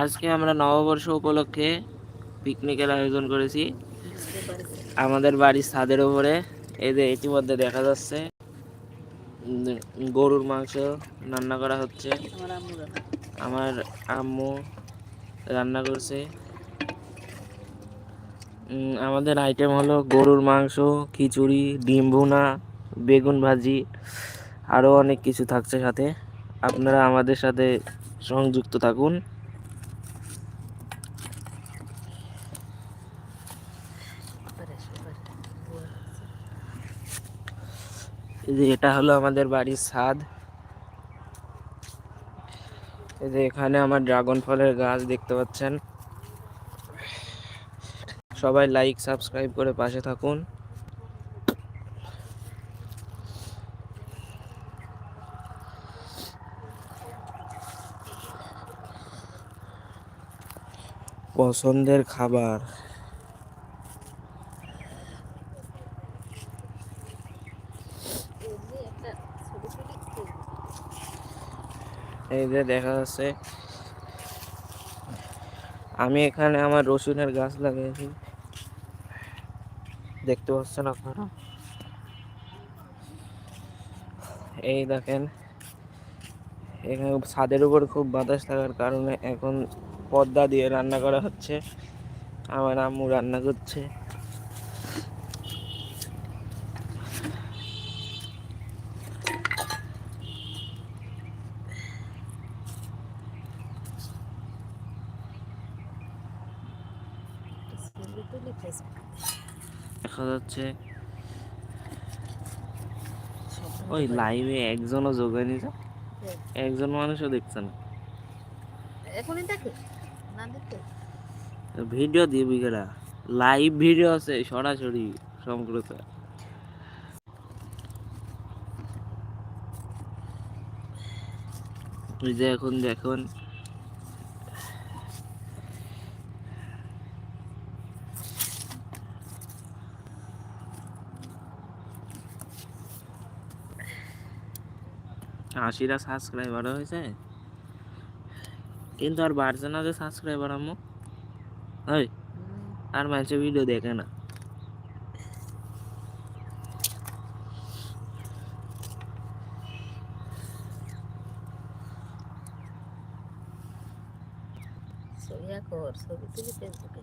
আজকে আমরা নববর্ষ উপলক্ষে পিকনিকের আয়োজন করেছি আমাদের বাড়ির ছাদের উপরে। এই যে ইতিমধ্যে দেখা যাচ্ছে গরুর মাংস রান্না করা হচ্ছে। আমার আম্মু রান্না করছে। আমাদের আইটেম হলো গরুর মাংস, খিচুড়ি, ডিম ভুনা, বেগুন ভাজি, আরও অনেক কিছু থাকছে সাথে। আপনারা আমাদের সাথে সংযুক্ত থাকুন। এই যে এটা হলো আমাদের বাড়ির ছাদ। এই যে এখানে আমার ড্রাগন ফলের গাছ দেখতে পাচ্ছেন। সবাই লাইক সাবস্ক্রাইব করে পাশে থাকুন। পছন্দের খাবার এই যে দেখা যাচ্ছে। আমি এখানে আমার রসুনের গাছ লাগিয়েছি, দেখতে পাচ্ছেন আপনারা। এই দেখেন, এখানে ছাদের উপর খুব বাতাস থাকার কারণে এখন পর্দা দিয়ে রান্না করা হচ্ছে। আমার আম্মু রান্না করছে। দেখা যাচ্ছে ওই লাইভে একজনও যোগ হয়নি, একজন মানুষও দেখছে না। এখনই দেখে না দেখতে ভিডিও দিবি কেডা? লাইভ ভিডিও আছে সরাসরি সম্প্রচার। এই যে এখন দেখুন আশিটা সাবস্ক্রাইবার হয়েছে, কিন্তু আর বাড়ছে না যে সাবস্ক্রাইবার। আম্মু ওই আর মানুষে ভিডিও দেখে না। ছবি কর, ছবি তুলি ফেসবুকে।